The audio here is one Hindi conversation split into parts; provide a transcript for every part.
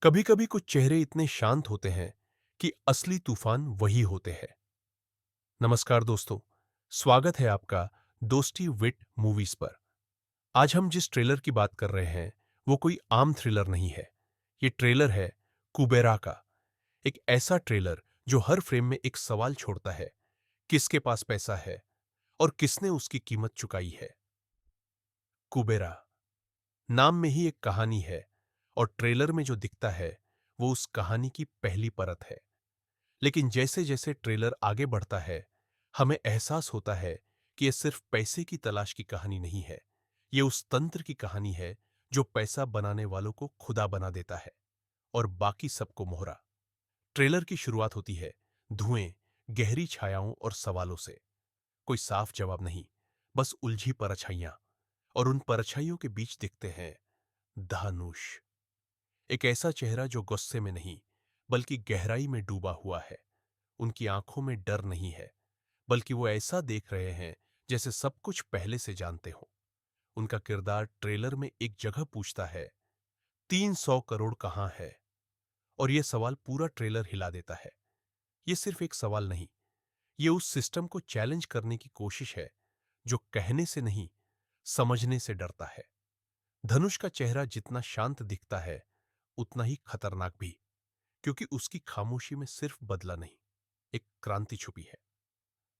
कभी कभी कुछ चेहरे इतने शांत होते हैं कि असली तूफान वही होते हैं। नमस्कार दोस्तों, स्वागत है आपका दोस्ती विट मूवीज पर। आज हम जिस ट्रेलर की बात कर रहे हैं वो कोई आम थ्रिलर नहीं है। ये ट्रेलर है कुबेरा का। एक ऐसा ट्रेलर जो हर फ्रेम में एक सवाल छोड़ता है, किसके पास पैसा है और किसने उसकी कीमत चुकाई है। कुबेरा नाम में ही एक कहानी है और ट्रेलर में जो दिखता है वो उस कहानी की पहली परत है। लेकिन जैसे जैसे ट्रेलर आगे बढ़ता है, हमें एहसास होता है कि यह सिर्फ पैसे की तलाश की कहानी नहीं है। यह उस तंत्र की कहानी है जो पैसा बनाने वालों को खुदा बना देता है और बाकी सबको मोहरा। ट्रेलर की शुरुआत होती है धुएं, गहरी छायाओं और सवालों से। कोई साफ जवाब नहीं, बस उलझी परछाइयां। और उन परछाइयों के बीच दिखते हैं धानुष, एक ऐसा चेहरा जो गुस्से में नहीं बल्कि गहराई में डूबा हुआ है। उनकी आंखों में डर नहीं है, बल्कि वो ऐसा देख रहे हैं जैसे सब कुछ पहले से जानते हो। उनका किरदार ट्रेलर में एक जगह पूछता है, 300 करोड़ कहां है? और यह सवाल पूरा ट्रेलर हिला देता है। यह सिर्फ एक सवाल नहीं, यह उस सिस्टम को चैलेंज करने की कोशिश है जो कहने से नहीं, समझने से डरता है। धनुष का चेहरा जितना शांत दिखता है उतना ही खतरनाक भी, क्योंकि उसकी खामोशी में सिर्फ बदला नहीं, एक क्रांति छुपी है।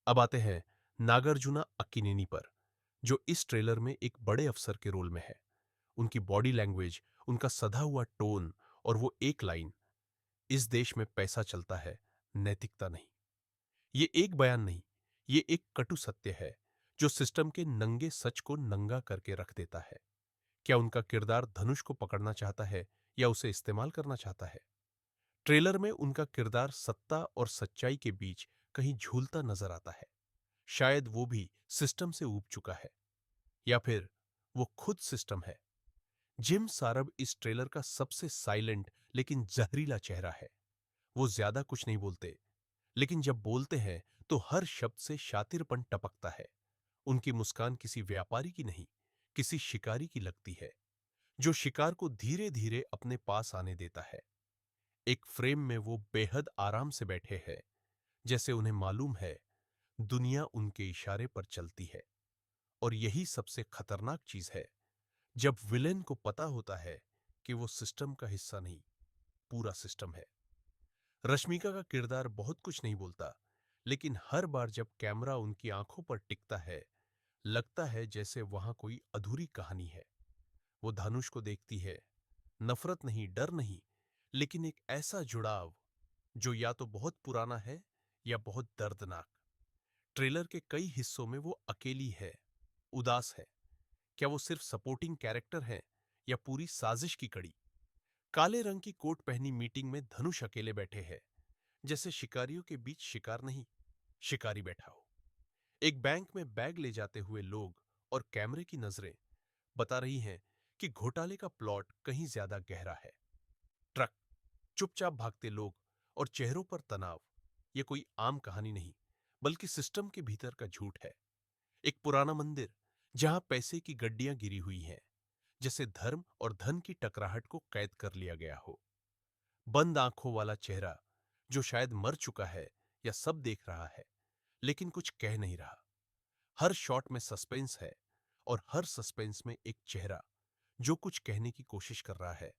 अब आते हैं नागार्जुना अक्किनेनी पर, जो इस ट्रेलर में एक बड़े अफसर के रोल में है। उनकी बॉडी लैंग्वेज, उनका सधा हुआ टोन और वो एक लाइन, इस देश में पैसा चलता है, नैतिकता नहीं। ये एक बयान नहीं, ये एक कटु सत्य है जो सिस्टम के नंगे सच को नंगा करके रख देता है। क्या उनका किरदार धनुष को पकड़ना चाहता है या उसे इस्तेमाल करना चाहता है? ट्रेलर में उनका किरदार सत्ता और सच्चाई के बीच कहीं झूलता नजर आता है। शायद वो भी सिस्टम से ऊब चुका है, या फिर वो खुद सिस्टम है। जिम सारब इस ट्रेलर का सबसे साइलेंट लेकिन जहरीला चेहरा है। वो ज्यादा कुछ नहीं बोलते, लेकिन जब बोलते हैं तो हर शब्द से शातिरपन टपकता है। उनकी मुस्कान किसी व्यापारी की नहीं, किसी शिकारी की लगती है, जो शिकार को धीरे धीरे अपने पास आने देता है। एक फ्रेम में वो बेहद आराम से बैठे हैं, जैसे उन्हें मालूम है दुनिया उनके इशारे पर चलती है। और यही सबसे खतरनाक चीज है, जब विलेन को पता होता है कि वो सिस्टम का हिस्सा नहीं, पूरा सिस्टम है। रश्मिका का किरदार बहुत कुछ नहीं बोलता, लेकिन हर बार जब कैमरा उनकी आंखों पर टिकता है, लगता है जैसे वहां कोई अधूरी कहानी है। वो धनुष को देखती है, नफरत नहीं, डर नहीं, लेकिन एक ऐसा जुड़ाव जो या तो बहुत पुराना है या बहुत दर्दनाक। ट्रेलर के कई हिस्सों में वो अकेली है, उदास है। क्या वो सिर्फ सपोर्टिंग कैरेक्टर है या पूरी साजिश की कड़ी? काले रंग की कोट पहनी मीटिंग में धनुष अकेले बैठे हैं, जैसे शिकारियों के बीच शिकार नहीं, शिकारी बैठा हो। एक बैंक में बैग ले जाते हुए लोग और कैमरे की नजरें बता रही हैं कि घोटाले का प्लॉट कहीं ज्यादा गहरा है। ट्रक, चुपचाप भागते लोग और चेहरों पर तनाव। यह कोई आम कहानी नहीं, बल्कि सिस्टम के भीतर का झूठ है। एक पुराना मंदिर जहां पैसे की गड्डियां गिरी हुई हैं, जैसे धर्म और धन की टकराहट को कैद कर लिया गया हो। बंद आंखों वाला चेहरा जो शायद मर चुका है या सब देख रहा है, लेकिन कुछ कह नहीं रहा। हर शॉट में सस्पेंस है, और हर सस्पेंस में एक चेहरा जो कुछ कहने की कोशिश कर रहा है,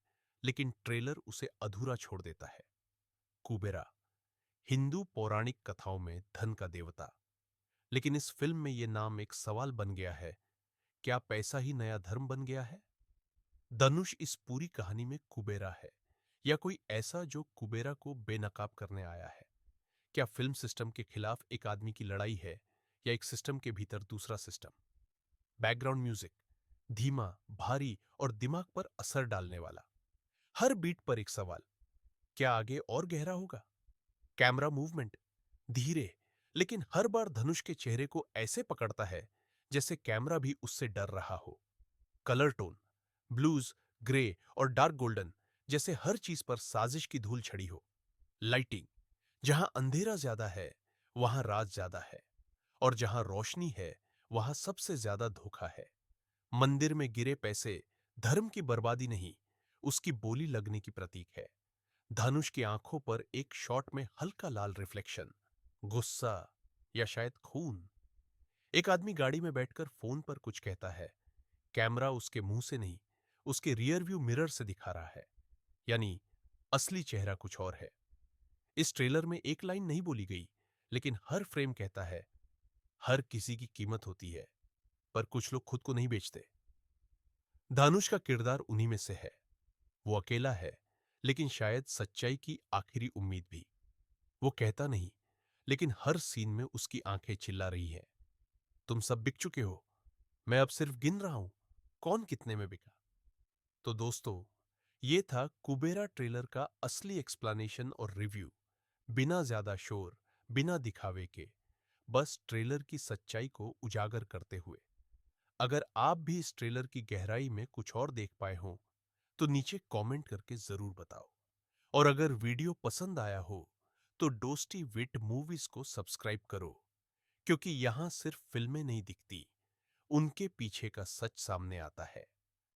लेकिन ट्रेलर उसे अधूरा छोड़ देता है। कुबेरा हिंदू पौराणिक कथाओं में धन का देवता, लेकिन इस फिल्म में यह नाम एक सवाल बन गया है। क्या पैसा ही नया धर्म बन गया है? धनुष इस पूरी कहानी में कुबेरा है, या कोई ऐसा जो कुबेरा को बेनकाब करने आया है? क्या फिल्म सिस्टम के खिलाफ एक आदमी की लड़ाई है, या एक सिस्टम के भीतर दूसरा सिस्टम? बैकग्राउंड म्यूजिक धीमा, भारी और दिमाग पर असर डालने वाला। हर बीट पर एक सवाल, क्या आगे और गहरा होगा? कैमरा मूवमेंट धीरे, लेकिन हर बार धनुष के चेहरे को ऐसे पकड़ता है जैसे कैमरा भी उससे डर रहा हो। कलर टोन ब्लूज, ग्रे और डार्क गोल्डन, जैसे हर चीज पर साजिश की धूल छड़ी हो। लाइटिंग, जहां अंधेरा ज्यादा है वहां राज ज्यादा है, और जहां रोशनी है वहां सबसे ज्यादा धोखा है। मंदिर में गिरे पैसे धर्म की बर्बादी नहीं, उसकी बोली लगने की प्रतीक है। धनुष की आंखों पर एक शॉट में हल्का लाल रिफ्लेक्शन, गुस्सा या शायद खून। एक आदमी गाड़ी में बैठकर फोन पर कुछ कहता है। कैमरा उसके मुंह से नहीं, उसके रियर व्यू मिरर से दिखा रहा है। यानी असली चेहरा कुछ और है। इस ट्रेलर में एक लाइन नहीं बोली गई, लेकिन हर फ्रेम कहता है हर किसी की कीमत होती है, पर कुछ लोग खुद को नहीं बेचते। धानुष का किरदार उन्हीं में से है। वो अकेला है, लेकिन शायद सच्चाई की आखिरी उम्मीद भी। वो कहता नहीं, लेकिन हर सीन में उसकी आंखें चिल्ला रही हैं, तुम सब बिक चुके हो, मैं अब सिर्फ गिन रहा हूं कौन कितने में बिका। तो दोस्तों, ये था कुबेरा ट्रेलर का असली एक्सप्लेनेशन और रिव्यू। बिना ज्यादा शोर, बिना दिखावे के, बस ट्रेलर की सच्चाई को उजागर करते हुए। अगर आप भी इस ट्रेलर की गहराई में कुछ और देख पाए हों, तो नीचे कमेंट करके जरूर बताओ। और अगर वीडियो पसंद आया हो, तो डोस्टी विट मूवीज को सब्सक्राइब करो, क्योंकि यहां सिर्फ फिल्में नहीं दिखती, उनके पीछे का सच सामने आता है।